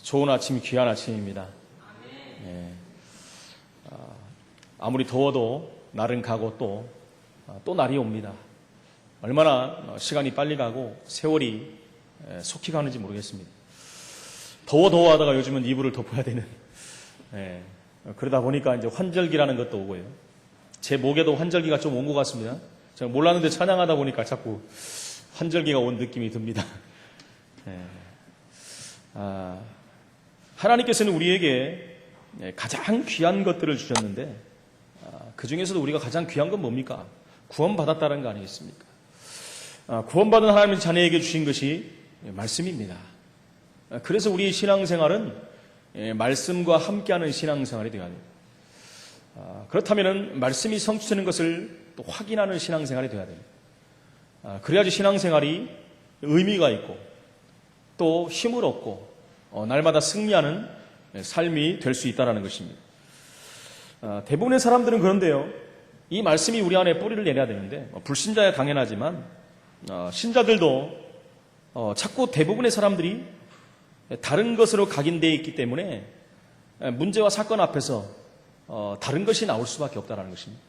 좋은 아침, 귀한 아침입니다. 아무리 더워도 날은 가고 또 날이 옵니다. 얼마나 시간이 빨리 가고 세월이 속히 가는지 모르겠습니다. 더워 하다가 요즘은 이불을 덮어야 되는, 그러다 보니까 이제 환절기라는 것도 오고요. 제 목에도 환절기가 좀 온 것 같습니다. 제가 몰랐는데 찬양하다 보니까 자꾸 환절기가 온 느낌이 듭니다. 하나님께서는 우리에게 가장 귀한 것들을 주셨는데, 그 중에서도 우리가 가장 귀한 건 뭡니까? 구원받았다는 거 아니겠습니까? 구원받은 하나님의 자녀에게 주신 것이 말씀입니다. 그래서 우리 신앙생활은 말씀과 함께하는 신앙생활이 되어야 됩니다. 그렇다면 말씀이 성취되는 것을 또 확인하는 신앙생활이 되어야 됩니다. 그래야지 신앙생활이 의미가 있고 또 힘을 얻고 날마다 승리하는 삶이 될 수 있다는 것입니다. 대부분의 사람들은 그런데요, 이 말씀이 우리 안에 뿌리를 내려야 되는데, 불신자야 당연하지만 신자들도 자꾸 대부분의 사람들이 다른 것으로 각인되어 있기 때문에 문제와 사건 앞에서 다른 것이 나올 수밖에 없다는 것입니다.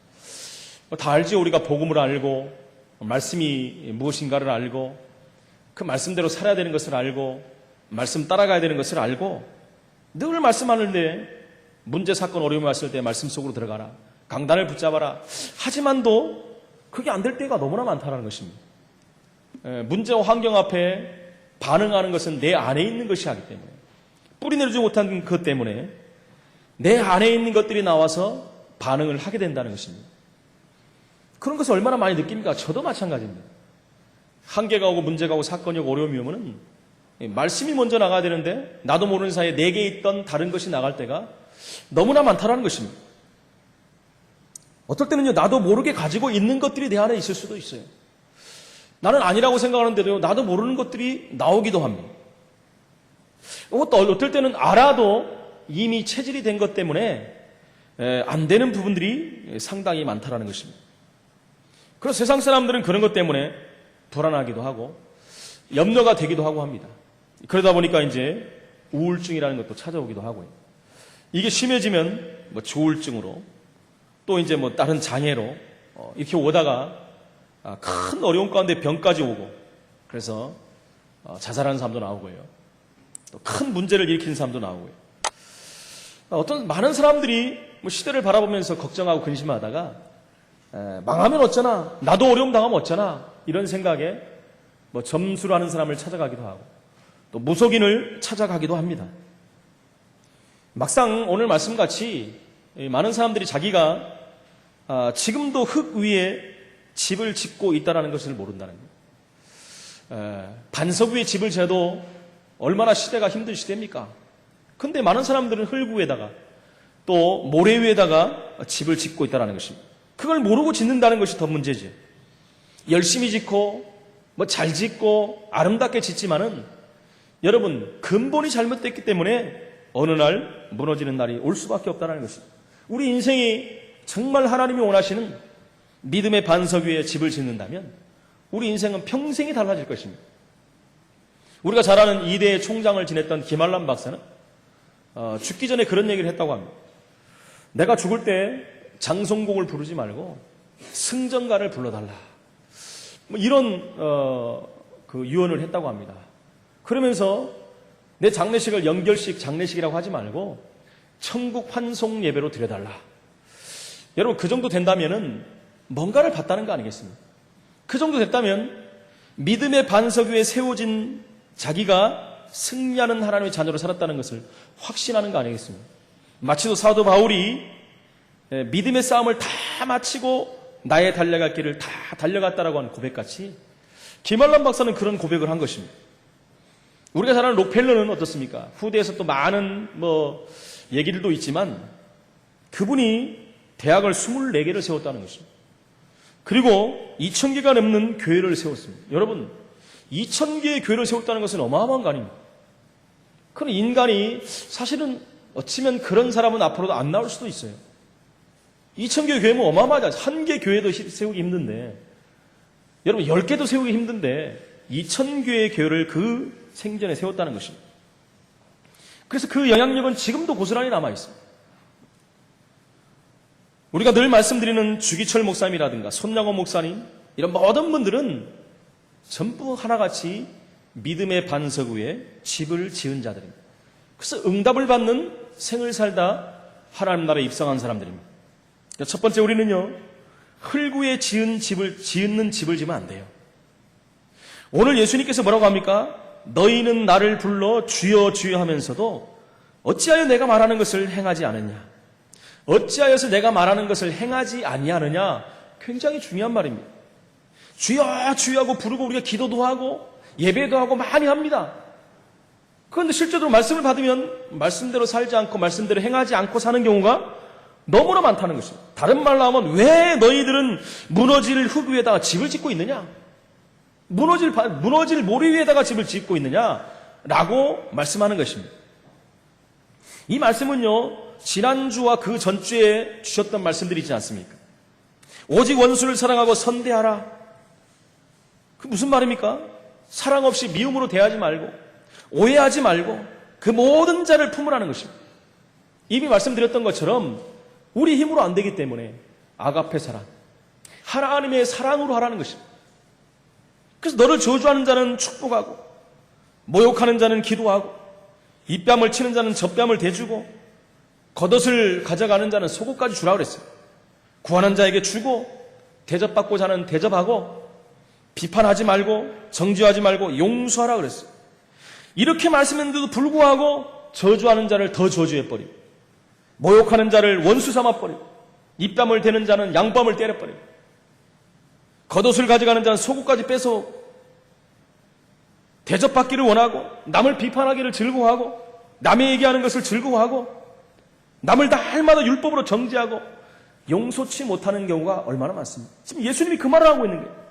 다 알죠. 우리가 복음을 알고 말씀이 무엇인가를 알고 그 말씀대로 살아야 되는 것을 알고 말씀 따라가야 되는 것을 알고 늘 말씀하는데 문제, 사건, 어려움이 왔을 때 말씀 속으로 들어가라, 강단을 붙잡아라 하지만도 그게 안 될 때가 너무나 많다는 것입니다. 문제와 환경 앞에 반응하는 것은 내 안에 있는 것이 하기 때문에, 뿌리 내리지 못한 것 때문에 내 안에 있는 것들이 나와서 반응을 하게 된다는 것입니다. 그런 것을 얼마나 많이 느낍니까? 저도 마찬가지입니다. 한계가 오고 문제가 오고 사건이 오고 어려움이 오면은 말씀이 먼저 나가야 되는데 나도 모르는 사이에 내게 있던 다른 것이 나갈 때가 너무나 많다는 것입니다. 어떨 때는요, 나도 모르게 가지고 있는 것들이 내 안에 있을 수도 있어요. 나는 아니라고 생각하는데도 나도 모르는 것들이 나오기도 합니다. 어떨 때는 알아도 이미 체질이 된 것 때문에 안 되는 부분들이 상당히 많다는 것입니다. 그래서 세상 사람들은 그런 것 때문에 불안하기도 하고 염려가 되기도 하고 합니다. 그러다 보니까 이제 우울증이라는 것도 찾아오기도 하고요. 이게 심해지면 조울증으로 또 이제 다른 장애로 이렇게 오다가 큰 어려움 가운데 병까지 오고, 그래서 자살하는 사람도 나오고요. 또 큰 문제를 일으키는 사람도 나오고요. 어떤 많은 사람들이 시대를 바라보면서 걱정하고 근심하다가 망하면 어쩌나, 나도 어려움 당하면 어쩌나 이런 생각에 점수를 하는 사람을 찾아가기도 하고 또 무속인을 찾아가기도 합니다. 막상 오늘 말씀같이 많은 사람들이 자기가 지금도 흙 위에 집을 짓고 있다는 것을 모른다는 거예요. 반석 위에 집을 재도 얼마나 시대가 힘든 시대입니까? 근데 많은 사람들은 흙 위에다가 또 모래 위에다가 집을 짓고 있다는 것입니다. 그걸 모르고 짓는다는 것이 더 문제죠. 열심히 짓고 잘 짓고 아름답게 짓지만은 여러분, 근본이 잘못됐기 때문에 어느 날 무너지는 날이 올 수밖에 없다는 것입니다. 우리 인생이 정말 하나님이 원하시는 믿음의 반석 위에 집을 짓는다면 우리 인생은 평생이 달라질 것입니다. 우리가 잘 아는 2대 총장을 지냈던 김한람 박사는 죽기 전에 그런 얘기를 했다고 합니다. 내가 죽을 때 장송곡을 부르지 말고 승전가를 불러달라, 이런 그 유언을 했다고 합니다. 그러면서 내 장례식을 연결식 장례식이라고 하지 말고 천국 환송 예배로 드려달라. 여러분, 그 정도 된다면은 뭔가를 봤다는 거 아니겠습니까? 그 정도 됐다면 믿음의 반석 위에 세워진 자기가 승리하는 하나님의 자녀로 살았다는 것을 확신하는 거 아니겠습니까? 마치도 사도 바울이 믿음의 싸움을 다 마치고 나의 달려갈 길을 다 달려갔다라고 하는 고백같이 김한람 박사는 그런 고백을 한 것입니다. 우리가 잘 아는 록펠러는 어떻습니까? 후대에서 또 많은 얘기들도 있지만 그분이 대학을 24개를 세웠다는 것입니다. 그리고 2,000개가 넘는 교회를 세웠습니다. 여러분, 2,000개의 교회를 세웠다는 것은 어마어마한 거 아닙니까? 그런 인간이 사실은 어찌면 그런 사람은 앞으로도 안 나올 수도 있어요. 2,000개 교회면 어마어마하지. 1개 교회도 세우기 힘든데, 여러분 10개도 세우기 힘든데 2,000개의 교회를 그 생전에 세웠다는 것입니다. 그래서 그 영향력은 지금도 고스란히 남아있습니다. 우리가 늘 말씀드리는 주기철 목사님이라든가 손양원 목사님, 이런 모든 분들은 전부 하나같이 믿음의 반석 위에 집을 지은 자들입니다. 그래서 응답을 받는 생을 살다 하나님 나라에 입성한 사람들입니다. 첫 번째, 우리는요, 흙 위에 짓는 집을 지면 안 돼요. 오늘 예수님께서 뭐라고 합니까? 너희는 나를 불러 주여 주여 하면서도 어찌하여 내가 말하는 것을 행하지 않느냐? 어찌하여서 내가 말하는 것을 행하지 아니하느냐? 굉장히 중요한 말입니다. 주여 주여 하고 부르고 우리가 기도도 하고 예배도 하고 많이 합니다. 그런데 실제로 말씀을 받으면 말씀대로 살지 않고 말씀대로 행하지 않고 사는 경우가 너무나 많다는 것입니다. 다른 말로 하면 왜 너희들은 무너질 흙 위에다가 집을 짓고 있느냐? 무너질 모리 위에다가 집을 짓고 있느냐라고 말씀하는 것입니다. 이 말씀은요, 지난주와 그 전주에 주셨던 말씀들이 있지 않습니까? 오직 원수를 사랑하고 선대하라. 그 무슨 말입니까? 사랑 없이 미움으로 대하지 말고 오해하지 말고 그 모든 자를 품으라는 것입니다. 이미 말씀드렸던 것처럼 우리 힘으로 안 되기 때문에 아가페 사랑, 하나님의 사랑으로 하라는 것입니다. 그래서 너를 저주하는 자는 축복하고 모욕하는 자는 기도하고 입뺨을 치는 자는 젖뺨을 대주고 겉옷을 가져가는 자는 속옷까지 주라고 그랬어요. 구하는 자에게 주고 대접받고자 하는 대접하고 비판하지 말고 정죄하지 말고 용서하라 그랬어요. 이렇게 말씀했는데도 불구하고 저주하는 자를 더 저주해버리고 모욕하는 자를 원수 삼아버리고 입뺨을 대는 자는 양뺨을 때려버리고 겉옷을 가져가는 자는 속옷까지 뺏어 대접받기를 원하고 남을 비판하기를 즐거워하고 남의 얘기하는 것을 즐거워하고 남을 다 할마다 율법으로 정죄하고 용서치 못하는 경우가 얼마나 많습니다. 지금 예수님이 그 말을 하고 있는 거예요.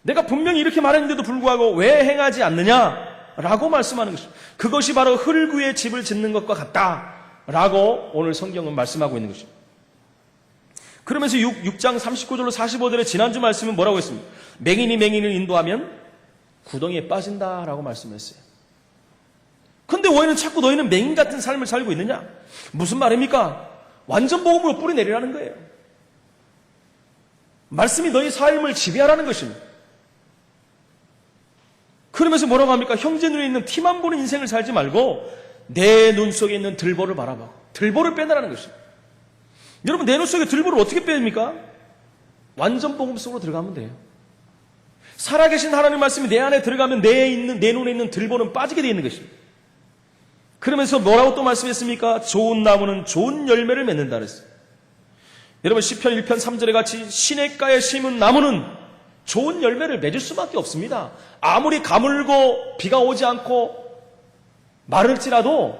내가 분명히 이렇게 말했는데도 불구하고 왜 행하지 않느냐라고 말씀하는 것입니다. 그것이 바로 흙 위에 집을 짓는 것과 같다라고 오늘 성경은 말씀하고 있는 것입니다. 그러면서 6장 39절로 45절의 지난주 말씀은 뭐라고 했습니까? 맹인이 맹인을 인도하면 구덩이에 빠진다라고 말씀했어요. 근데 왜 자꾸 너희는 맹인 같은 삶을 살고 있느냐? 무슨 말입니까? 완전 복음으로 뿌리 내리라는 거예요. 말씀이 너희 삶을 지배하라는 것입니다. 그러면서 뭐라고 합니까? 형제 눈에 있는 티만 보는 인생을 살지 말고 내 눈 속에 있는 들보를 바라보고 들보를 빼내라는 것입니다. 여러분, 내 눈 속에 들보를 어떻게 뺍니까? 완전 복음 속으로 들어가면 돼요. 살아계신 하나님 말씀이 내 안에 들어가면 내 눈에 있는 들보는 빠지게 되어 있는 것입니다. 그러면서 뭐라고 또 말씀했습니까? 좋은 나무는 좋은 열매를 맺는다 그랬어요. 여러분, 시편 1편 3절에 같이 시냇가에 심은 나무는 좋은 열매를 맺을 수밖에 없습니다. 아무리 가물고 비가 오지 않고 마를지라도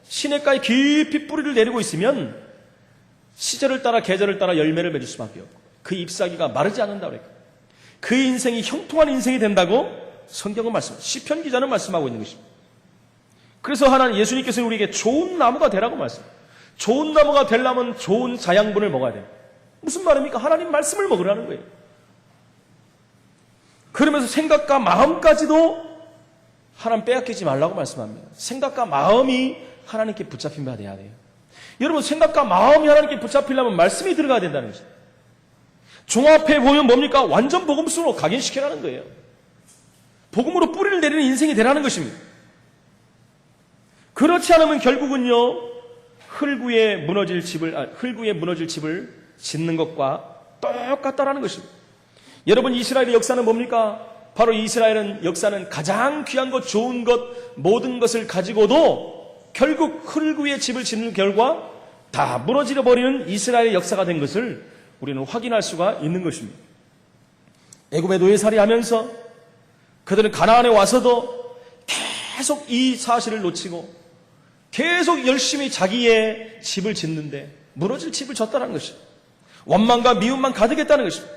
시냇가에 깊이 뿌리를 내리고 있으면 시절을 따라 계절을 따라 열매를 맺을 수밖에 없고 그 잎사귀가 마르지 않는다고 그랬고 그 인생이 형통한 인생이 된다고 성경은 시편 기자는 말씀하고 있는 것입니다. 그래서 하나님 예수님께서는 우리에게 좋은 나무가 되라고 말씀합니다. 좋은 나무가 되려면 좋은 자양분을 먹어야 돼요. 무슨 말입니까? 하나님 말씀을 먹으라는 거예요. 그러면서 생각과 마음까지도 하나님 빼앗기지 말라고 말씀합니다. 생각과 마음이 하나님께 붙잡힌 바 돼야 돼요. 여러분, 생각과 마음이 하나님께 붙잡히려면 말씀이 들어가야 된다는 것입니다. 종합해 보면 뭡니까? 완전 복음으로 각인시켜라는 거예요. 복음으로 뿌리를 내리는 인생이 되라는 것입니다. 그렇지 않으면 결국은요, 흙 위에 무너질 집을 짓는 것과 똑같다라는 것입니다. 여러분, 이스라엘의 역사는 뭡니까? 바로 이스라엘은 역사는 가장 귀한 것, 좋은 것, 모든 것을 가지고도 결국 흙 위에 집을 짓는 결과 다 무너져 버리는 이스라엘의 역사가 된 것을 우리는 확인할 수가 있는 것입니다. 애굽에 노예살이 하면서 그들은 가나안에 와서도 계속 이 사실을 놓치고 계속 열심히 자기의 집을 짓는데 무너질 집을 졌다는 것입니다. 원망과 미움만 가득했다는 것입니다.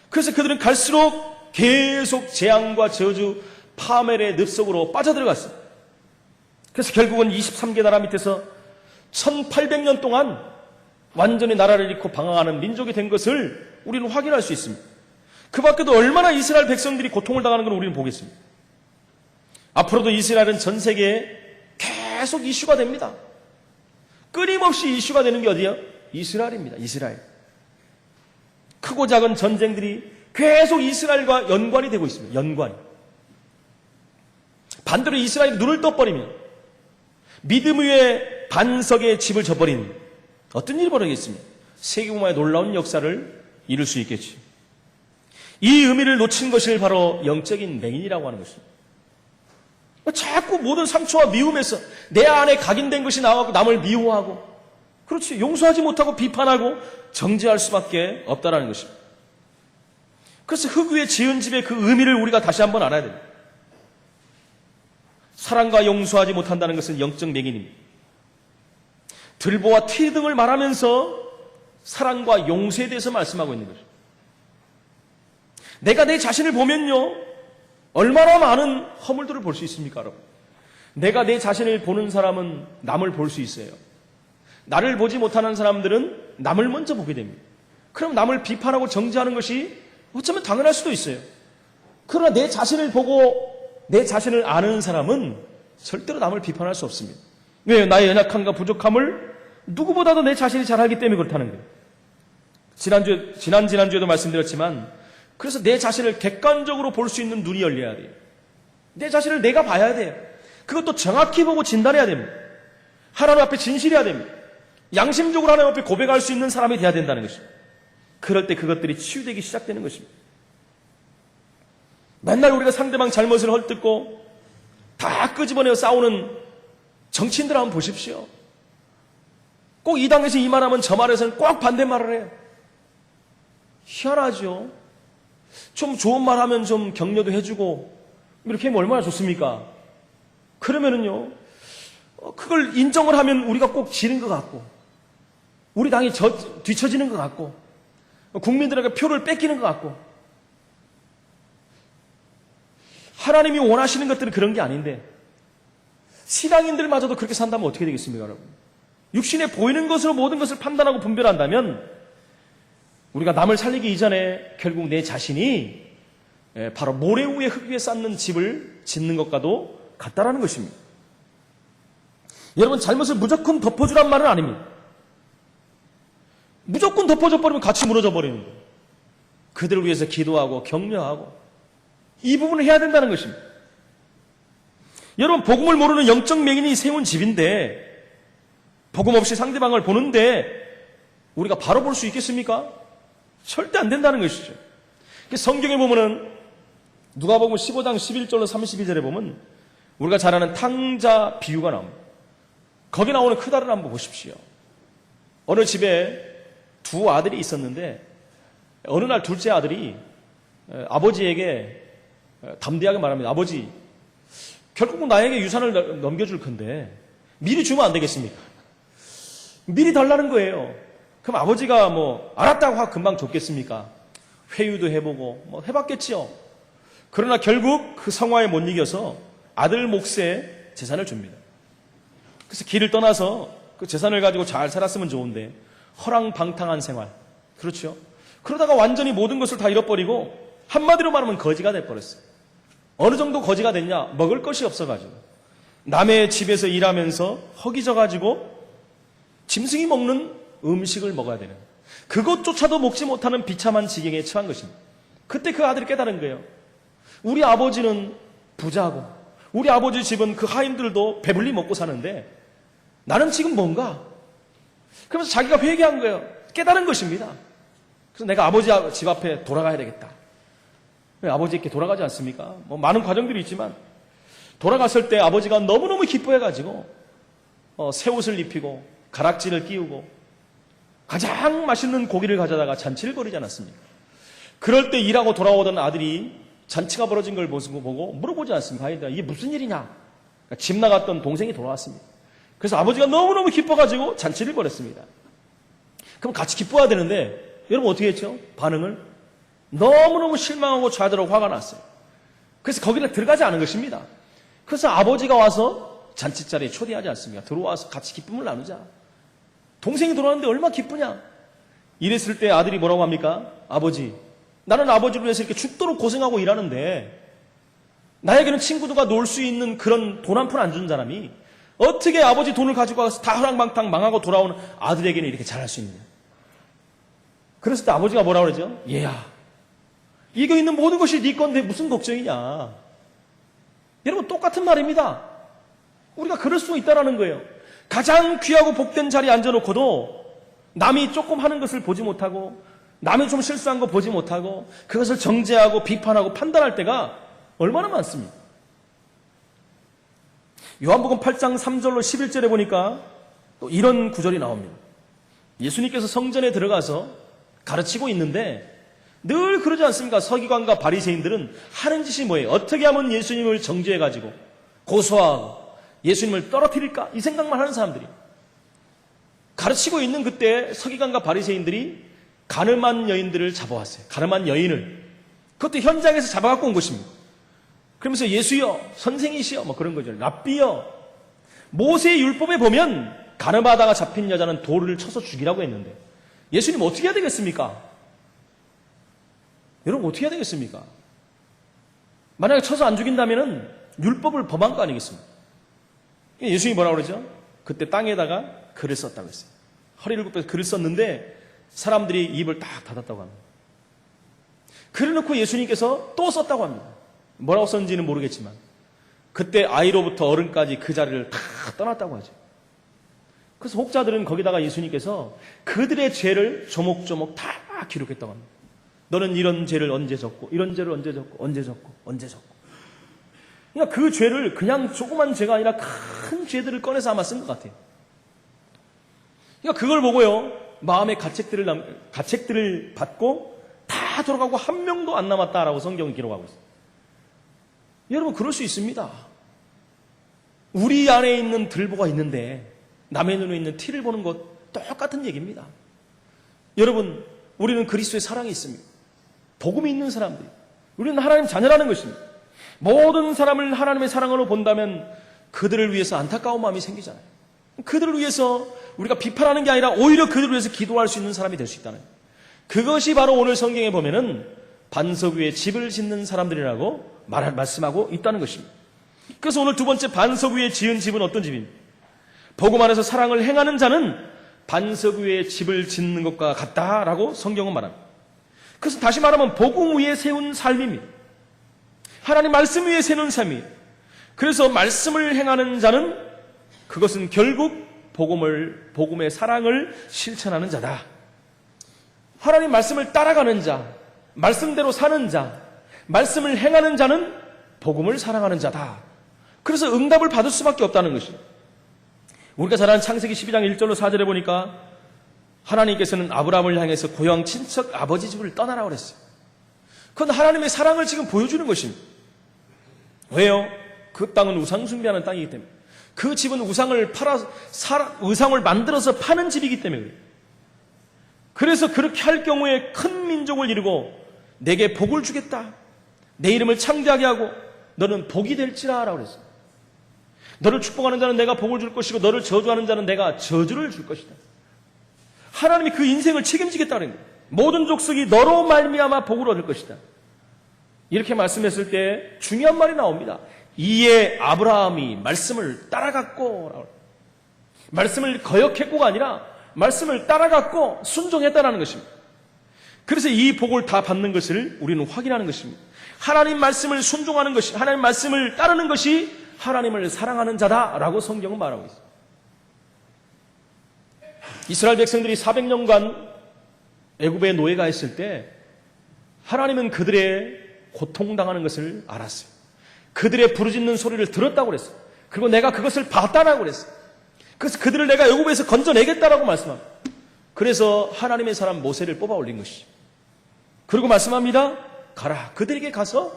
그래서 그들은 갈수록 계속 재앙과 저주, 파멸의 늪속으로 빠져들어갔습니다. 그래서 결국은 23개 나라 밑에서 1800년 동안 완전히 나라를 잃고 방황하는 민족이 된 것을 우리는 확인할 수 있습니다. 그 밖에도 얼마나 이스라엘 백성들이 고통을 당하는 걸 우리는 보겠습니다. 앞으로도 이스라엘은 전 세계에 계속 이슈가 됩니다. 끊임없이 이슈가 되는 게 어디요? 이스라엘입니다. 이스라엘. 크고 작은 전쟁들이 계속 이스라엘과 연관이 되고 있습니다. 연관이. 반대로 이스라엘이 눈을 떠버리면 믿음 위에 반석의 집을 져버린 어떤 일이 벌어지겠습니까? 세계공화의 놀라운 역사를 이룰 수 있겠죠. 이 의미를 놓친 것이 바로 영적인 맹인이라고 하는 것입니다. 자꾸 모든 상처와 미움에서 내 안에 각인된 것이 나와서 남을 미워하고, 그렇지, 용서하지 못하고 비판하고 정죄할 수밖에 없다는 것입니다. 그래서 흙 위에 지은 집의 그 의미를 우리가 다시 한번 알아야 됩니다. 사랑과 용서하지 못한다는 것은 영적 맹인입니다. 들보와 티 등을 말하면서 사랑과 용서에 대해서 말씀하고 있는 거죠. 내가 내 자신을 보면요, 얼마나 많은 허물들을 볼 수 있습니까, 여러분? 내가 내 자신을 보는 사람은 남을 볼 수 있어요. 나를 보지 못하는 사람들은 남을 먼저 보게 됩니다. 그럼 남을 비판하고 정죄하는 것이 어쩌면 당연할 수도 있어요. 그러나 내 자신을 보고 내 자신을 아는 사람은 절대로 남을 비판할 수 없습니다. 왜? 나의 연약함과 부족함을 누구보다도 내 자신이 잘 알기 때문에 그렇다는 거예요. 지난주에도 말씀드렸지만, 그래서 내 자신을 객관적으로 볼 수 있는 눈이 열려야 돼요. 내 자신을 내가 봐야 돼요. 그것도 정확히 보고 진단해야 됩니다. 하나님 앞에 진실해야 됩니다. 양심적으로 하나님 앞에 고백할 수 있는 사람이 돼야 된다는 것입니다. 그럴 때 그것들이 치유되기 시작되는 것입니다. 맨날 우리가 상대방 잘못을 헐뜯고 다 끄집어내어 싸우는 정치인들 한번 보십시오. 꼭 이 당에서 이 말하면 저 말에서는 꼭 반대말을 해요. 희한하죠. 좀 좋은 말 하면 좀 격려도 해주고 이렇게 하면 얼마나 좋습니까? 그러면은요, 그걸 인정을 하면 우리가 꼭 지는 것 같고, 우리 당이 뒤처지는 것 같고, 국민들에게 표를 뺏기는 것 같고. 하나님이 원하시는 것들은 그런 게 아닌데, 신앙인들마저도 그렇게 산다면 어떻게 되겠습니까, 여러분? 육신에 보이는 것으로 모든 것을 판단하고 분별한다면 우리가 남을 살리기 이전에 결국 내 자신이 바로 모래 위에 흙 위에 쌓는 집을 짓는 것과도 같다라는 것입니다. 여러분, 잘못을 무조건 덮어주란 말은 아닙니다. 무조건 덮어줘 버리면 같이 무너져 버리는 거예요. 그들을 위해서 기도하고 격려하고 이 부분을 해야 된다는 것입니다. 여러분, 복음을 모르는 영적 맹인이 세운 집인데 복음 없이 상대방을 보는데 우리가 바로 볼 수 있겠습니까? 절대 안 된다는 것이죠. 성경에 보면은 누가복음 15장 11절로 32절에 보면 우리가 잘 아는 탕자 비유가 나옵니다. 거기 나오는 크다를 한번 보십시오. 어느 집에 두 아들이 있었는데 어느 날 둘째 아들이 아버지에게 담대하게 말합니다. 아버지, 결국 나에게 유산을 넘겨줄 건데 미리 주면 안 되겠습니까? 미리 달라는 거예요. 그럼 아버지가 알았다고 하고 금방 줬겠습니까? 회유도 해보고 해봤겠지요. 그러나 결국 그 성화에 못 이겨서 아들 몫의 재산을 줍니다. 그래서 길을 떠나서 그 재산을 가지고 잘 살았으면 좋은데 허랑방탕한 생활, 그렇죠? 그러다가 완전히 모든 것을 다 잃어버리고 한마디로 말하면 거지가 돼버렸어요. 어느 정도 거지가 됐냐? 먹을 것이 없어가지고 남의 집에서 일하면서 허기져가지고 짐승이 먹는 음식을 먹어야 되는, 그것조차도 먹지 못하는 비참한 지경에 처한 것입니다. 그때 그 아들이 깨달은 거예요. 우리 아버지는 부자고 우리 아버지 집은 그 하인들도 배불리 먹고 사는데 나는 지금 뭔가? 그러면서 자기가 회개한 거예요. 깨달은 것입니다. 그래서 내가 아버지 집 앞에 돌아가야 되겠다. 왜 아버지께 돌아가지 않습니까? 많은 과정들이 있지만 돌아갔을 때 아버지가 너무너무 기뻐해가지고 새 옷을 입히고 가락지를 끼우고 가장 맛있는 고기를 가져다가 잔치를 벌이지 않았습니까? 그럴 때 일하고 돌아오던 아들이 잔치가 벌어진 걸 보고 물어보지 않습니까? 아이들, 이게 무슨 일이냐? 그러니까 집 나갔던 동생이 돌아왔습니다. 그래서 아버지가 너무너무 기뻐가지고 잔치를 벌였습니다. 그럼 같이 기뻐해야 되는데 여러분 어떻게 했죠? 반응을 너무너무 실망하고 좌절하고 화가 났어요. 그래서 거기를 들어가지 않은 것입니다. 그래서 아버지가 와서 잔치자리에 초대하지 않습니까? 들어와서 같이 기쁨을 나누자. 동생이 돌아왔는데 얼마나 기쁘냐? 이랬을 때 아들이 뭐라고 합니까? 아버지, 나는 아버지를 위해서 이렇게 죽도록 고생하고 일하는데 나에게는 친구들과 놀 수 있는 그런 돈 한 푼 안 준 사람이 어떻게 아버지 돈을 가지고 가서 다 허랑방탕 망하고 돌아오는 아들에게는 이렇게 잘할 수 있느냐. 그랬을 때 아버지가 뭐라고 그러죠? 얘야, 이거 있는 모든 것이 네 건데 무슨 걱정이냐. 여러분, 똑같은 말입니다. 우리가 그럴 수 있다는 거예요. 가장 귀하고 복된 자리에 앉아놓고도 남이 조금 하는 것을 보지 못하고, 남이 좀 실수한 거 보지 못하고, 그것을 정죄하고 비판하고 판단할 때가 얼마나 많습니까? 요한복음 8장 3절로 11절에 보니까 또 이런 구절이 나옵니다. 예수님께서 성전에 들어가서 가르치고 있는데 늘 그러지 않습니까? 서기관과 바리새인들은 하는 짓이 뭐예요? 어떻게 하면 예수님을 정죄해가지고 고소하고 예수님을 떨어뜨릴까? 이 생각만 하는 사람들이. 가르치고 있는 그때 서기관과 바리새인들이 가늠한 여인들을 잡아왔어요. 가늠한 여인을. 그것도 현장에서 잡아갖고 온 것입니다. 그러면서 예수여, 선생이시여, 뭐 그런 거죠. 랍비여. 모세의 율법에 보면 가늠하다가 잡힌 여자는 돌을 쳐서 죽이라고 했는데 예수님 어떻게 해야 되겠습니까? 여러분, 어떻게 해야 되겠습니까? 만약에 쳐서 안 죽인다면은 율법을 범한 거 아니겠습니까? 예수님이 뭐라고 그러죠? 그때 땅에다가 글을 썼다고 했어요. 허리를 굽혀서 글을 썼는데 사람들이 입을 딱 닫았다고 합니다. 글을 넣고 예수님께서 또 썼다고 합니다. 뭐라고 썼는지는 모르겠지만 그때 아이로부터 어른까지 그 자리를 다 떠났다고 하죠. 그래서 혹자들은 거기다가 예수님께서 그들의 죄를 조목조목 다 기록했다고 합니다. 너는 이런 죄를 언제 졌고, 이런 죄를 언제 졌고, 언제 졌고, 언제 졌고. 그러니까 그 죄를 그냥 조그만 죄가 아니라 큰 죄들을 꺼내서 아마 쓴 것 같아요. 그러니까 그걸 보고요, 마음의 가책들을 받고 다 돌아가고 한 명도 안 남았다라고 성경은 기록하고 있어요. 여러분, 그럴 수 있습니다. 우리 안에 있는 들보가 있는데 남의 눈에 있는 티를 보는 것 똑같은 얘기입니다. 여러분, 우리는 그리스도의 사랑이 있습니다. 복음이 있는 사람들, 우리는 하나님 자녀라는 것입니다. 모든 사람을 하나님의 사랑으로 본다면 그들을 위해서 안타까운 마음이 생기잖아요. 그들을 위해서 우리가 비판하는 게 아니라 오히려 그들을 위해서 기도할 수 있는 사람이 될 수 있다는 거예요. 그것이 바로 오늘 성경에 보면은 반석 위에 집을 짓는 사람들이라고 말씀하고 있다는 것입니다. 그래서 오늘 두 번째, 반석 위에 지은 집은 어떤 집입니까? 복음 안에서 사랑을 행하는 자는 반석 위에 집을 짓는 것과 같다라고 성경은 말합니다. 그래서 다시 말하면 복음 위에 세운 삶입니다. 하나님 말씀 위에 세운 삶이에요. 그래서 말씀을 행하는 자는 그것은 결국 복음의 사랑을 실천하는 자다. 하나님 말씀을 따라가는 자, 말씀대로 사는 자, 말씀을 행하는 자는 복음을 사랑하는 자다. 그래서 응답을 받을 수밖에 없다는 것입니다. 우리가 잘 아는 창세기 12장 1절로 4절에 보니까 하나님께서는 아브라함을 향해서 고향 친척 아버지 집을 떠나라고 그랬어요. 그건 하나님의 사랑을 지금 보여주는 것입니다. 왜요? 그 땅은 우상 숭배하는 땅이기 때문에. 그 집은 우상을 만들어서 파는 집이기 때문에 그래요. 그래서 그렇게 할 경우에 큰 민족을 이루고 내게 복을 주겠다. 내 이름을 창대하게 하고 너는 복이 될지라 라고 그랬어요. 너를 축복하는 자는 내가 복을 줄 것이고 너를 저주하는 자는 내가 저주를 줄 것이다. 하나님이 그 인생을 책임지겠다는 거예요. 모든 족속이 너로 말미암아 복을 얻을 것이다. 이렇게 말씀했을 때 중요한 말이 나옵니다. 이에 아브라함이 말씀을 따라갔고, 말씀을 거역했고가 아니라 말씀을 따라갔고 순종했다는 것입니다. 그래서 이 복을 다 받는 것을 우리는 확인하는 것입니다. 하나님 말씀을 순종하는 것이, 하나님 말씀을 따르는 것이 하나님을 사랑하는 자다라고 성경은 말하고 있습니다. 이스라엘 백성들이 400년간 애굽의 노예가 있을 때 하나님은 그들의 고통당하는 것을 알았어요. 그들의 부르짖는 소리를 들었다고 그랬어요. 그리고 내가 그것을 봤다라고 그랬어요. 그래서 그들을 내가 애굽에서 건져내겠다라고 말씀합니다. 그래서 하나님의 사람 모세를 뽑아 올린 것이죠. 그리고 말씀합니다. 가라. 그들에게 가서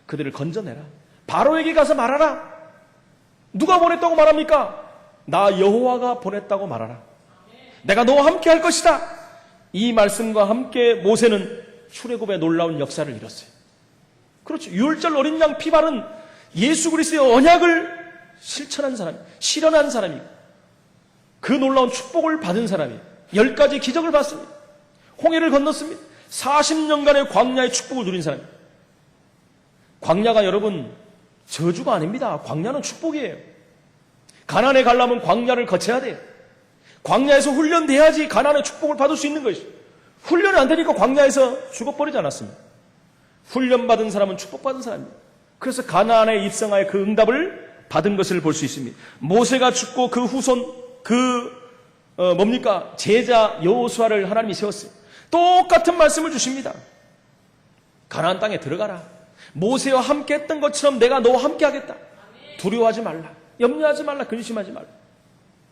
그들을 건져내라. 바로에게 가서 말하라. 누가 보냈다고 말합니까? 나 여호와가 보냈다고 말하라. 내가 너와 함께 할 것이다. 이 말씀과 함께 모세는 출애굽의 놀라운 역사를 이뤘어요. 그렇죠. 유월절 어린 양 피 바른 예수 그리스도의 언약을 실천한 사람, 실현한 사람이고 그 놀라운 축복을 받은 사람이 10가지 기적을 받습니다. 홍해를 건넜습니다. 40년간의 광야의 축복을 누린 사람입니다. 광야가 여러분 저주가 아닙니다. 광야는 축복이에요. 가나안에 가려면 광야를 거쳐야 돼요. 광야에서 훈련돼야지 가나안의 축복을 받을 수 있는 것이죠. 훈련이 안 되니까 광야에서 죽어버리지 않았습니다. 훈련받은 사람은 축복받은 사람입니다. 그래서 가나안에 입성하여 그 응답을 받은 것을 볼 수 있습니다. 모세가 죽고 그 후손 제자 여호수아를 하나님이 세웠어요. 똑같은 말씀을 주십니다. 가나안 땅에 들어가라. 모세와 함께 했던 것처럼 내가 너와 함께 하겠다. 두려워하지 말라. 염려하지 말라. 근심하지 말라.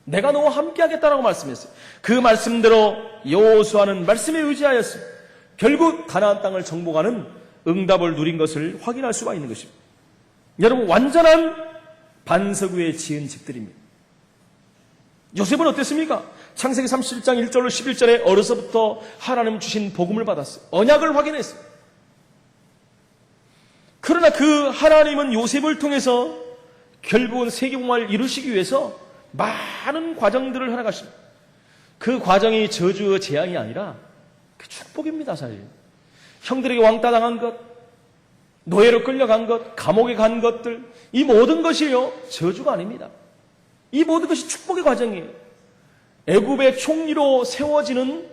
내가 너와 함께 하겠다라고 말씀했어요. 그 말씀대로 여호수아는 말씀에 의지하였어요. 결국 가나안 땅을 정복하는 응답을 누린 것을 확인할 수가 있는 것입니다. 여러분, 완전한 반석 위에 지은 집들입니다. 요셉은 어땠습니까? 창세기 37장 1절로 11절에 어려서부터 하나님 주신 복음을 받았어요. 언약을 확인했어요. 그러나 그 하나님은 요셉을 통해서 결국은 세계공화를 이루시기 위해서 많은 과정들을 해나가십니다. 그 과정이 저주의 재앙이 아니라 그 축복입니다. 사실 형들에게 왕따 당한 것, 노예로 끌려간 것, 감옥에 간 것들, 이 모든 것이요 저주가 아닙니다. 이 모든 것이 축복의 과정이에요. 애굽의 총리로 세워지는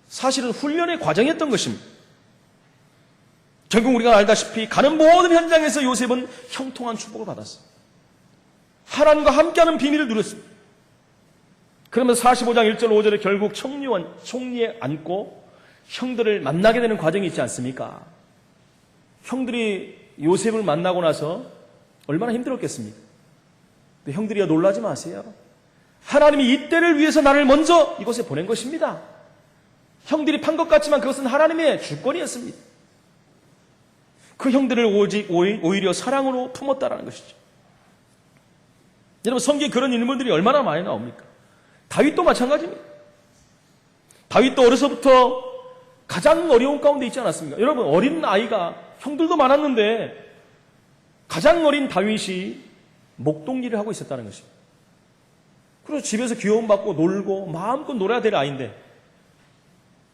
사실은 훈련의 과정이었던 것입니다. 결국 우리가 알다시피 가는 모든 현장에서 요셉은 형통한 축복을 받았어요. 하나님과 함께하는 비밀을 누렸습니다. 그러면서 45장 1절 5절에 결국 총리에 앉고 형들을 만나게 되는 과정이 있지 않습니까? 형들이 요셉을 만나고 나서 얼마나 힘들었겠습니까? 근데 형들이여 놀라지 마세요. 하나님이 이 때를 위해서 나를 먼저 이곳에 보낸 것입니다. 형들이 판 것 같지만 그것은 하나님의 주권이었습니다. 그 형들을 오히려 사랑으로 품었다라는 것이죠. 여러분, 성경에 그런 인물들이 얼마나 많이 나옵니까? 다윗도 마찬가지입니다. 다윗도 어려서부터 가장 어려운 가운데 있지 않았습니까? 여러분, 어린 아이가 형들도 많았는데 가장 어린 다윗이 목동일을 하고 있었다는 것입니다. 그래서 집에서 귀여움받고 놀고 마음껏 놀아야 될 아이인데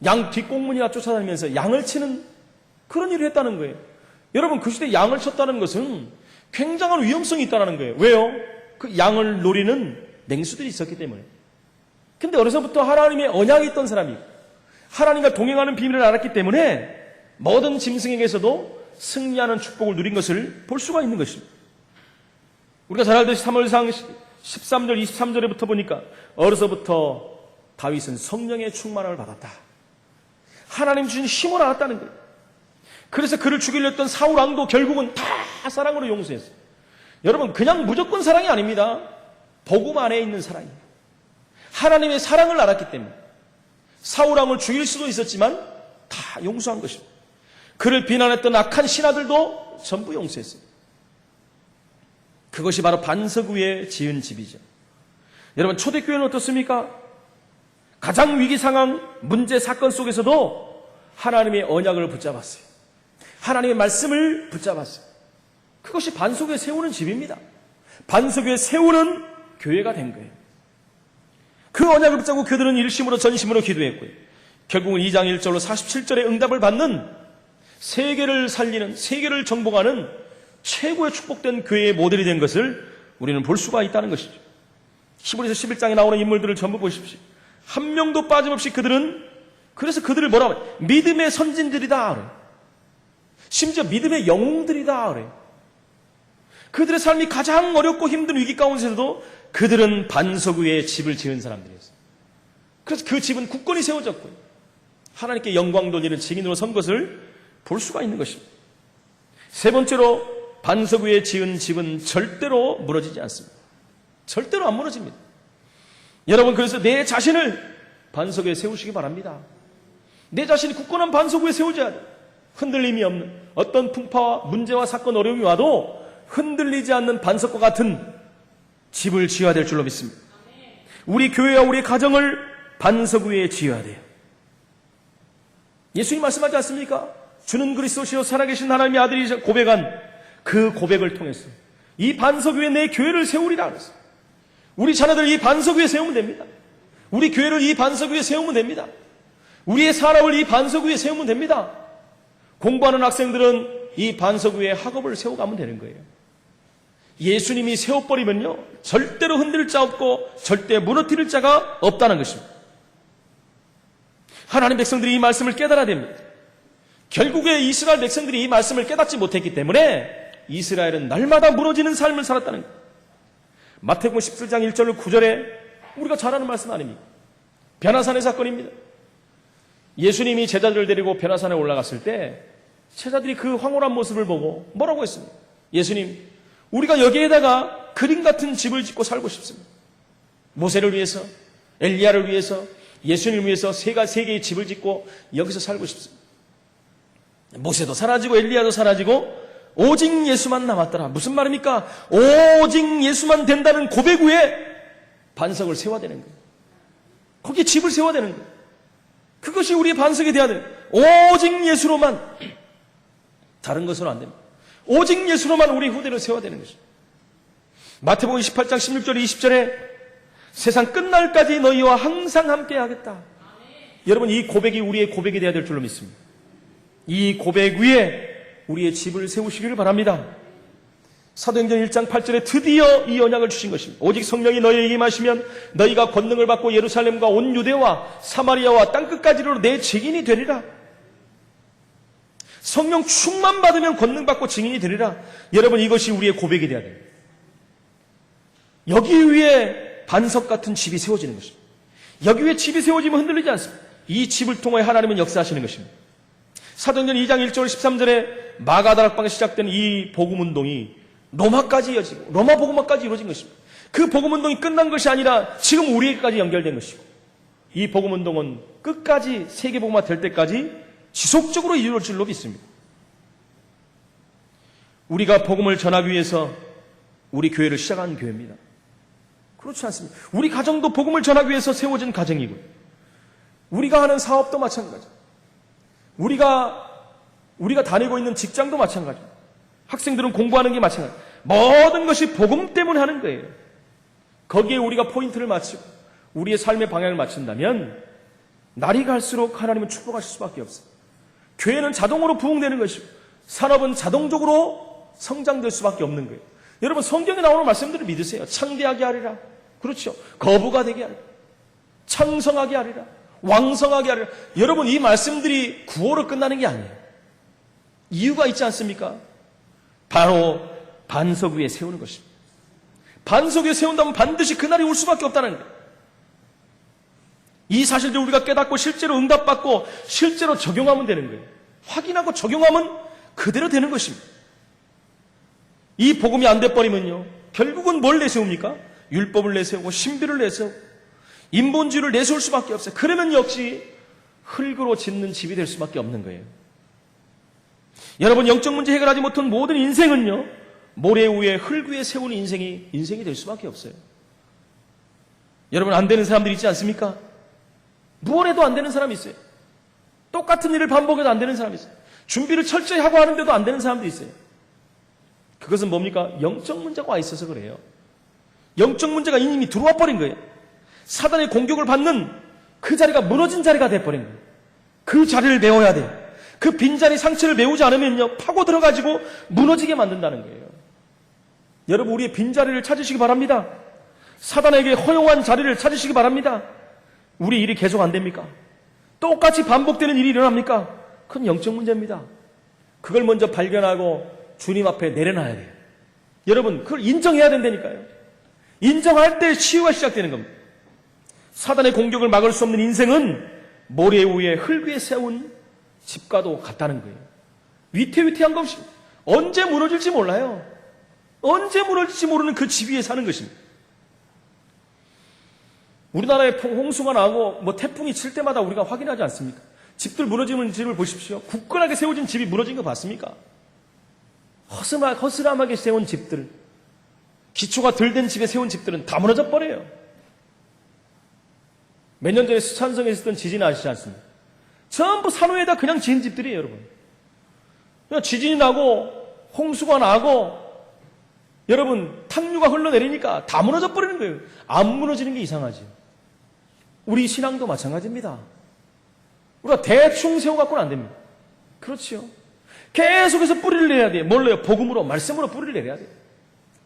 양 뒷공문이나 쫓아다니면서 양을 치는 그런 일을 했다는 거예요. 여러분, 그 시대에 양을 쳤다는 것은 굉장한 위험성이 있다는 거예요. 왜요? 그 양을 노리는 맹수들이 있었기 때문에. 근데 어려서부터 하나님의 언약이 있던 사람이고 하나님과 동행하는 비밀을 알았기 때문에 모든 짐승에게서도 승리하는 축복을 누린 것을 볼 수가 있는 것입니다. 우리가 잘 알듯이 3월상 13절 23절에부터 보니까 어려서부터 다윗은 성령의 충만함을 받았다. 하나님 주신 힘을 알았다는 거예요. 그래서 그를 죽이려 했던 사울 왕도 결국은 다 사랑으로 용서했어요. 여러분, 그냥 무조건 사랑이 아닙니다. 복음 안에 있는 사랑이에요. 하나님의 사랑을 알았기 때문에 사울 왕을 죽일 수도 있었지만 다 용서한 것입니다. 그를 비난했던 악한 신하들도 전부 용서했어요. 그것이 바로 반석 위에 지은 집이죠. 여러분, 초대교회는 어떻습니까? 가장 위기 상황, 문제, 사건 속에서도 하나님의 언약을 붙잡았어요. 하나님의 말씀을 붙잡았어요. 그것이 반석 위에 세우는 집입니다. 반석 위에 세우는 교회가 된 거예요. 그 언약을 붙잡고 그들은 일심으로 전심으로 기도했고요. 결국은 2장 1절로 47절의 응답을 받는 세계를 살리는, 세계를 정복하는 최고의 축복된 교회의 모델이 된 것을 우리는 볼 수가 있다는 것이죠. 히브리서 11장에 나오는 인물들을 전부 보십시오. 한 명도 빠짐없이 그래서 그들을 뭐라고 해요? 믿음의 선진들이다 그래요. 심지어 믿음의 영웅들이다 그래요. 그들의 삶이 가장 어렵고 힘든 위기 가운데서도 그들은 반석 위에 집을 지은 사람들이었어요. 그래서 그 집은 굳건히 세워졌고요. 하나님께 영광 돌리는 증인으로 선 것을 볼 수가 있는 것입니다. 세 번째로 반석 위에 지은 집은 절대로 무너지지 않습니다. 절대로 안 무너집니다. 여러분, 그래서 내 자신을 반석 위에 세우시기 바랍니다. 내 자신이 굳건한 반석 위에 세우져야 돼요. 흔들림이 없는 어떤 풍파와 문제와 사건, 어려움이 와도 흔들리지 않는 반석과 같은 집을 지어야 될 줄로 믿습니다. 우리 교회와 우리 가정을 반석 위에 지어야 돼요. 예수님 말씀하지 않습니까? 주는 그리스도시요 살아계신 하나님의 아들이 고백한 그 고백을 통해서 이 반석 위에 내 교회를 세우리라 그랬어요. 우리 자녀들 이 반석 위에 세우면 됩니다. 우리 교회를 이 반석 위에 세우면 됩니다. 우리의 사람을 이 반석 위에 세우면 됩니다. 공부하는 학생들은 이 반석 위에 학업을 세워가면 되는 거예요. 예수님이 세워버리면요, 절대로 흔들 자 없고 절대 무너뜨릴 자가 없다는 것입니다. 하나님 백성들이 이 말씀을 깨달아야 됩니다. 결국에 이스라엘 백성들이 이 말씀을 깨닫지 못했기 때문에 이스라엘은 날마다 무너지는 삶을 살았다는 거예요. 마태복음 17장 1절 9절에 우리가 잘 아는 말씀 아닙니까? 변화산의 사건입니다. 예수님이 제자들을 데리고 변화산에 올라갔을 때 제자들이 그 황홀한 모습을 보고 뭐라고 했습니까? 예수님, 우리가 여기에다가 그림 같은 집을 짓고 살고 싶습니다. 모세를 위해서, 엘리야를 위해서, 예수님을 위해서 세 개의 집을 짓고 여기서 살고 싶습니다. 모세도 사라지고 엘리야도 사라지고 오직 예수만 남았더라. 무슨 말입니까? 오직 예수만 된다는 고백 위에 반석을 세워야 되는 거예요. 거기에 집을 세워야 되는 거예요. 그것이 우리의 반석이 되어야 돼요. 오직 예수로만, 다른 것으로 안 됩니다. 오직 예수로만 우리 후대를 세워야 되는 것입니다. 마태복음 28장 16절 20절에 세상 끝날까지 너희와 항상 함께 하겠다. 여러분, 이 고백이 우리의 고백이 되어야 될 줄로 믿습니다. 이 고백 위에 우리의 집을 세우시기를 바랍니다. 사도행전 1장 8절에 드디어 이 언약을 주신 것입니다. 오직 성령이 너희에게 임하시면 너희가 권능을 받고 예루살렘과 온 유대와 사마리아와 땅끝까지로 내 증인이 되리라. 성령 충만 받으면 권능 받고 증인이 되리라. 여러분, 이것이 우리의 고백이 되어야 됩니다. 여기 위에 반석 같은 집이 세워지는 것입니다. 여기 위에 집이 세워지면 흔들리지 않습니다. 이 집을 통하여 하나님은 역사하시는 것입니다. 사도행전 2장 1절 13절에 마가다락방에 시작된 이 복음운동이 로마까지 이어지고 로마 복음화까지 이루어진 것입니다. 그 복음운동이 끝난 것이 아니라 지금 우리에게까지 연결된 것이고, 이 복음운동은 끝까지 세계복음화 될 때까지 지속적으로 이루어질 줄로 믿습니다. 우리가 복음을 전하기 위해서 우리 교회를 시작한 교회입니다. 그렇지 않습니다. 우리 가정도 복음을 전하기 위해서 세워진 가정이고요. 우리가 하는 사업도 마찬가지. 우리가 다니고 있는 직장도 마찬가지입니다. 학생들은 공부하는 게 마찬가지입니다. 모든 것이 복음 때문에 하는 거예요. 거기에 우리가 포인트를 맞추고 우리의 삶의 방향을 맞춘다면 날이 갈수록 하나님은 축복하실 수밖에 없어요. 교회는 자동으로 부흥되는 것이고 산업은 자동적으로 성장될 수밖에 없는 거예요. 여러분, 성경에 나오는 말씀들을 믿으세요. 창대하게 하리라. 그렇죠. 거부가 되게 하리라. 창성하게 하리라. 왕성하게 하리라. 여러분, 이 말씀들이 구호로 끝나는 게 아니에요. 이유가 있지 않습니까? 바로 반석 위에 세우는 것입니다. 반석 위에 세운다면 반드시 그날이 올 수밖에 없다는 거예요. 이 사실들 우리가 깨닫고 실제로 응답받고 실제로 적용하면 되는 거예요. 확인하고 적용하면 그대로 되는 것입니다. 이 복음이 안 돼버리면요, 결국은 뭘 내세웁니까? 율법을 내세우고 신비를 내세우고 인본주의를 내세울 수밖에 없어요. 그러면 역시 흙으로 짓는 집이 될 수밖에 없는 거예요. 여러분, 영적 문제 해결하지 못한 모든 인생은요, 모래 위에 흙 위에 세우는 인생이 될 수밖에 없어요. 여러분, 안 되는 사람들 있지 않습니까? 무엇 해도 안 되는 사람이 있어요. 똑같은 일을 반복해도 안 되는 사람이 있어요. 준비를 철저히 하고 하는데도 안 되는 사람도 있어요. 그것은 뭡니까? 영적 문제가 와 있어서 그래요. 영적 문제가 이미 들어와 버린 거예요. 사단의 공격을 받는 그 자리가 무너진 자리가 돼버린 거예요. 그 자리를 메워야 돼요. 그 빈자리 상처를 메우지 않으면요, 파고 들어가지고 무너지게 만든다는 거예요. 여러분, 우리의 빈자리를 찾으시기 바랍니다. 사단에게 허용한 자리를 찾으시기 바랍니다. 우리 일이 계속 안 됩니까? 똑같이 반복되는 일이 일어납니까? 그건 영적 문제입니다. 그걸 먼저 발견하고 주님 앞에 내려놔야 돼요. 여러분, 그걸 인정해야 된다니까요. 인정할 때 치유가 시작되는 겁니다. 사단의 공격을 막을 수 없는 인생은 모래 위에 흙 위에 세운 집과도 같다는 거예요. 위태위태한 것입니다. 언제 무너질지 몰라요. 언제 무너질지 모르는 그 집 위에 사는 것입니다. 우리나라에 홍수가 나고 태풍이 칠 때마다 우리가 확인하지 않습니까? 집들 무너지는 집을 보십시오. 굳건하게 세워진 집이 무너진 거 봤습니까? 허스람하게 세운 집들, 기초가 덜 된 집에 세운 집들은 다 무너져 버려요. 몇 년 전에 수산성에 있었던 지진 아시지 않습니까? 전부 산 위에다 그냥 지은 집들이에요, 여러분. 그냥 지진이 나고 홍수가 나고 여러분 탕류가 흘러내리니까 다 무너져 버리는 거예요. 안 무너지는 게 이상하지. 우리 신앙도 마찬가지입니다. 우리가 대충 세워갖고는 안 됩니다. 그렇죠. 계속해서 뿌리를 내야 돼요. 뭘로요? 복음으로, 말씀으로 뿌리를 내야 돼요.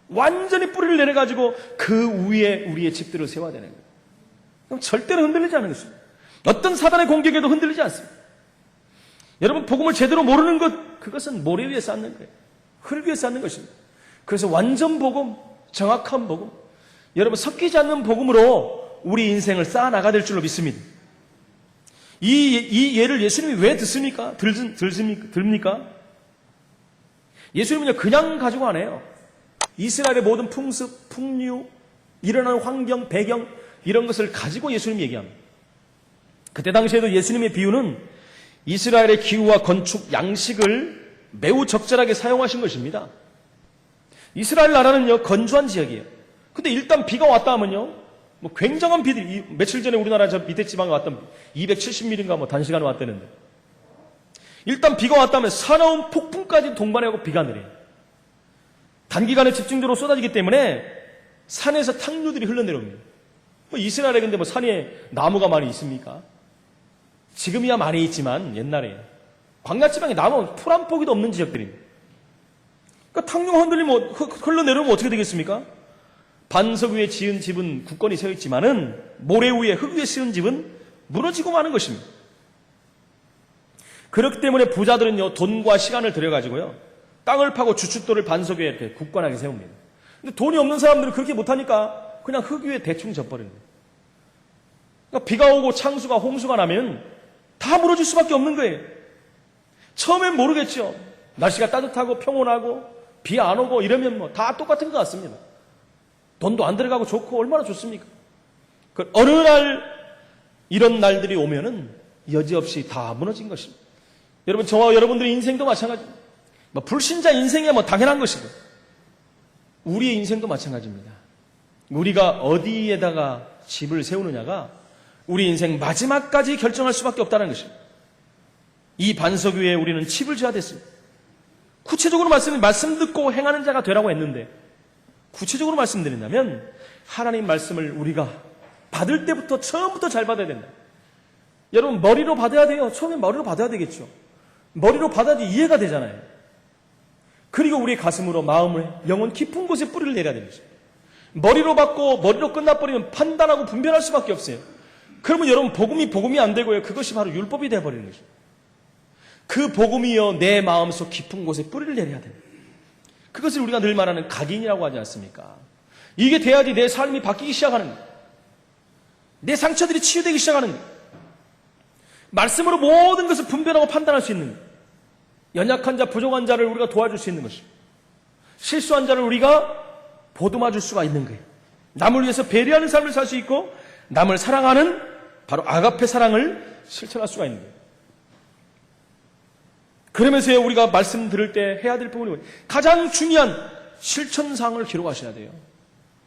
완전히 뿌리를 내려가지고 그 위에 우리의 집들을 세워야 되는 거예요. 그럼 절대로 흔들리지 않는 것입니다. 어떤 사단의 공격에도 흔들리지 않습니다. 여러분, 복음을 제대로 모르는 것, 그것은 모래 위에 쌓는 거예요. 흙 위에 쌓는 것입니다. 그래서 완전 복음, 정확한 복음, 여러분 섞이지 않는 복음으로 우리 인생을 쌓아나가야 될 줄로 믿습니다. 이 예를 예수님이 왜 듣습니까? 들습니까? 예수님은요, 그냥 가지고 안 해요. 이스라엘의 모든 풍습, 풍류, 일어나는 환경, 배경, 이런 것을 가지고 예수님이 얘기합니다. 그때 당시에도 예수님의 비유는 이스라엘의 기후와 건축, 양식을 매우 적절하게 사용하신 것입니다. 이스라엘 나라는요, 건조한 지역이에요. 근데 일단 비가 왔다 하면요, 뭐 굉장한 비들이, 며칠 전에 우리나라 저 밑에 지방에 왔던 270mm인가 뭐 단시간에 왔다는데, 일단 비가 왔다 하면 사나운 폭풍까지 동반하고 비가 내려요. 단기간에 집중적으로 쏟아지기 때문에 산에서 탕류들이 흘러내려옵니다. 뭐 이스라엘에 근데 뭐 산에 나무가 많이 있습니까? 지금이야 많이 있지만 옛날에 광야지방에 나무 풀 한 포기도 없는 지역들입니다. 그러니까 탕류가 흔들리면 흘러내려오면 어떻게 되겠습니까? 반석 위에 지은 집은 굳건히 서 있지만은 모래 위에 흙 위에 씌운 집은 무너지고 마는 것입니다. 그렇기 때문에 부자들은요, 돈과 시간을 들여가지고요, 땅을 파고 주춧돌을 반석 위에 이렇게 굳건하게 세웁니다. 근데 돈이 없는 사람들은 그렇게 못하니까 그냥 흙 위에 대충 져버리는 거예요. 그러니까 비가 오고 창수가 홍수가 나면 다 무너질 수밖에 없는 거예요. 처음엔 모르겠죠. 날씨가 따뜻하고 평온하고 비 안 오고 이러면 뭐 다 똑같은 것 같습니다. 돈도 안 들어가고 좋고 얼마나 좋습니까? 그 어느 날 이런 날들이 오면은 여지없이 다 무너진 것입니다. 여러분, 저와 여러분들의 인생도 마찬가지입니다. 뭐 불신자 인생이야 뭐 당연한 것이고, 우리의 인생도 마찬가지입니다. 우리가 어디에다가 집을 세우느냐가 우리 인생 마지막까지 결정할 수밖에 없다는 것입니다. 이 반석 위에 우리는 집을 지어야 됐습니다. 구체적으로 말씀 듣고 행하는 자가 되라고 했는데, 구체적으로 말씀드린다면 하나님 말씀을 우리가 받을 때부터 처음부터 잘 받아야 된다. 여러분, 머리로 받아야 돼요. 처음에 머리로 받아야 되겠죠. 머리로 받아야지 이해가 되잖아요. 그리고 우리의 가슴으로, 마음을, 영혼 깊은 곳에 뿌리를 내려야 되는 것입니다. 머리로 받고 머리로 끝나버리면 판단하고 분별할 수밖에 없어요. 그러면 여러분, 복음이 안 되고요, 그것이 바로 율법이 되어버리는 것입니다. 그 복음이요, 내 마음속 깊은 곳에 뿌리를 내려야 됩니다. 그것을 우리가 늘 말하는 각인이라고 하지 않습니까? 이게 돼야지 내 삶이 바뀌기 시작하는 거예요. 내 상처들이 치유되기 시작하는 거예요. 말씀으로 모든 것을 분별하고 판단할 수 있는 거예요. 연약한 자, 부족한 자를 우리가 도와줄 수 있는 것입니다. 실수한 자를 우리가 보듬어 줄 수가 있는 거예요. 남을 위해서 배려하는 삶을 살 수 있고, 남을 사랑하는 바로 아가페 사랑을 실천할 수가 있는 거예요. 그러면서요, 우리가 말씀 들을 때 해야 될 부분이 가장 중요한 실천사항을 기록하셔야 돼요.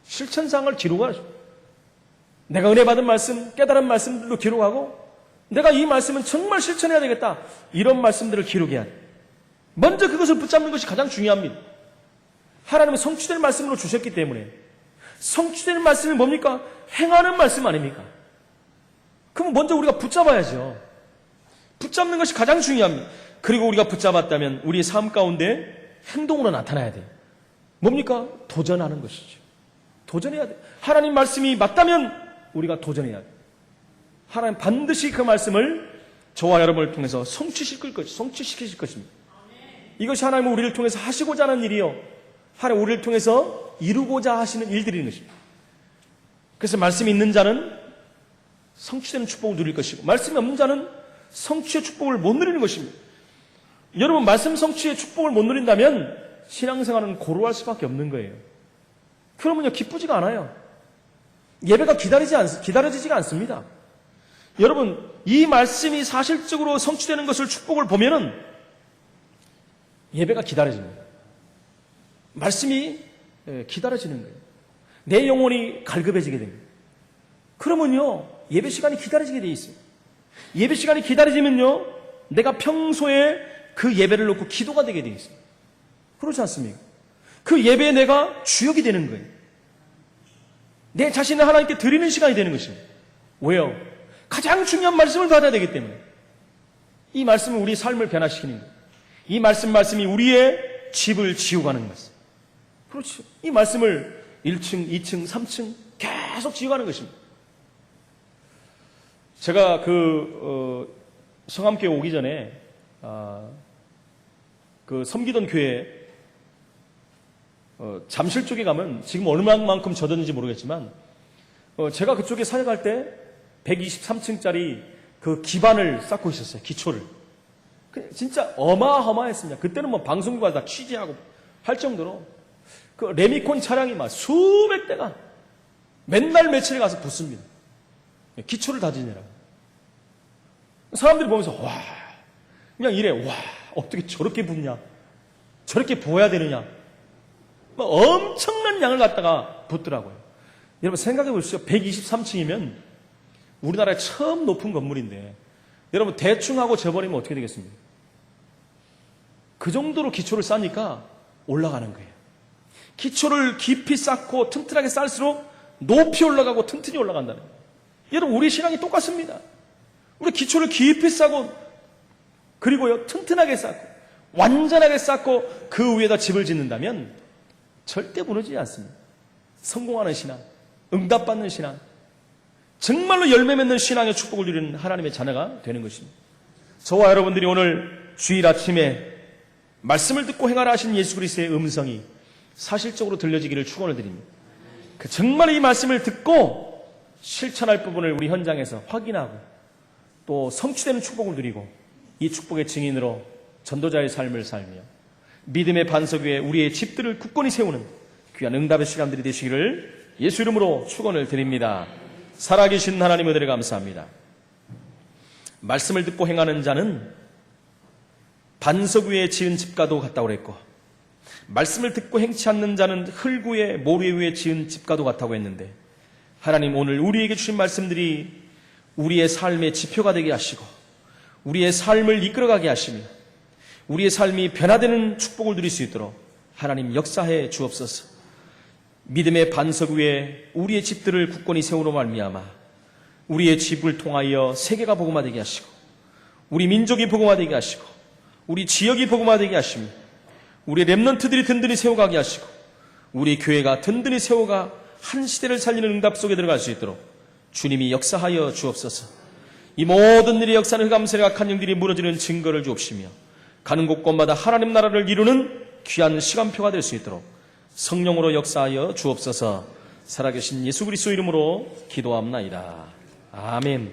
실천사항을 기록하셔야 돼요. 내가 은혜 받은 말씀, 깨달은 말씀들도 기록하고, 내가 이 말씀은 정말 실천해야 되겠다, 이런 말씀들을 기록해야 돼요. 먼저 그것을 붙잡는 것이 가장 중요합니다. 하나님은 성취될 말씀으로 주셨기 때문에, 성취되는 말씀이 뭡니까? 행하는 말씀 아닙니까? 그럼 먼저 우리가 붙잡아야죠. 붙잡는 것이 가장 중요합니다. 그리고 우리가 붙잡았다면 우리의 삶 가운데 행동으로 나타나야 돼요. 뭡니까? 도전하는 것이죠. 도전해야 돼요. 하나님 말씀이 맞다면 우리가 도전해야 돼요. 하나님 반드시 그 말씀을 저와 여러분을 통해서 성취시키실 것입니다. 이것이 하나님은 우리를 통해서 하시고자 하는 일이요, 하나님 우리를 통해서 이루고자 하시는 일들인 것입니다. 그래서 말씀이 있는 자는 성취되는 축복을 누릴 것이고, 말씀이 없는 자는 성취의 축복을 못 누리는 것입니다. 여러분, 말씀 성취의 축복을 못 누린다면 신앙생활은 고루할 수밖에 없는 거예요. 그러면요, 기쁘지가 않아요. 예배가 기다려지지가 않습니다. 여러분, 이 말씀이 사실적으로 성취되는 것을, 축복을 보면은 예배가 기다려집니다. 말씀이 기다려지는 거예요. 내 영혼이 갈급해지게 됩니다. 그러면요, 예배 시간이 기다려지게 돼 있어요. 예배 시간이 기다려지면요, 내가 평소에 그 예배를 놓고 기도가 되게 돼 있어요. 그렇지 않습니까? 그 예배에 내가 주역이 되는 거예요. 내 자신을 하나님께 드리는 시간이 되는 것입니다. 왜요? 가장 중요한 말씀을 받아야 되기 때문에. 이 말씀은 우리 삶을 변화시키는 거예요. 이 말씀이 우리의 집을 지어가는 것입니다. 그렇죠. 이 말씀을 1층, 2층, 3층 계속 지어가는 것입니다. 제가 성함교회 오기 전에 섬기던 교회 잠실 쪽에 가면 지금 얼마만큼 젖었는지 모르겠지만 제가 그쪽에 사역할 때 123층짜리 그 기반을 쌓고 있었어요. 기초를. 진짜 어마어마했습니다. 그때는 뭐 방송국가 다 취재하고 할 정도로 그 레미콘 차량이 막 수백 대가 맨날 며칠에 가서 붙습니다. 기초를 다지느라고. 사람들이 보면서 와 그냥 이래 와 어떻게 저렇게 붙냐 저렇게 부어야 되느냐 막 엄청난 양을 갖다가 붙더라고요. 여러분 생각해 보십시오. 123층이면 우리나라의 처음 높은 건물인데 여러분 대충 하고 재버리면 어떻게 되겠습니까? 그 정도로 기초를 쌓으니까 올라가는 거예요. 기초를 깊이 쌓고 튼튼하게 쌓을수록 높이 올라가고 튼튼히 올라간다는 거예요. 여러분 우리 신앙이 똑같습니다. 우리 기초를 깊이 쌓고 그리고요 튼튼하게 쌓고 완전하게 쌓고 그 위에다 집을 짓는다면 절대 무너지지 않습니다. 성공하는 신앙, 응답받는 신앙, 정말로 열매 맺는 신앙의 축복을 누리는 하나님의 자녀가 되는 것입니다. 저와 여러분들이 오늘 주일 아침에 말씀을 듣고 행하라 하신 예수 그리스도의 음성이 사실적으로 들려지기를 축원을 드립니다. 정말 이 말씀을 듣고 실천할 부분을 우리 현장에서 확인하고 또 성취되는 축복을 누리고 이 축복의 증인으로 전도자의 삶을 살며 믿음의 반석 위에 우리의 집들을 굳건히 세우는 귀한 응답의 시간들이 되시기를 예수 이름으로 축원을 드립니다. 살아계신 하나님 은혜를 감사합니다. 말씀을 듣고 행하는 자는 반석 위에 지은 집과도 같다고 그랬고 말씀을 듣고 행치 않는 자는 흙 위에 모래 위에 지은 집과도 같다고 했는데 하나님 오늘 우리에게 주신 말씀들이 우리의 삶의 지표가 되게 하시고 우리의 삶을 이끌어가게 하시며 우리의 삶이 변화되는 축복을 누릴 수 있도록 하나님 역사해 주옵소서. 믿음의 반석 위에 우리의 집들을 굳건히 세우로 말미암아 우리의 집을 통하여 세계가 복음화되게 하시고 우리 민족이 복음화되게 하시고 우리 지역이 복음화되게 하시며 우리 렘넌트들이 든든히 세워가게 하시고 우리 교회가 든든히 세워가 한 시대를 살리는 응답 속에 들어갈 수 있도록 주님이 역사하여 주옵소서. 이 모든 일의 역사는 흑암세력 악한 영들이 무너지는 증거를 주옵시며 가는 곳곳마다 하나님 나라를 이루는 귀한 시간표가 될 수 있도록 성령으로 역사하여 주옵소서. 살아계신 예수 그리스도 이름으로 기도합나이다. 아멘.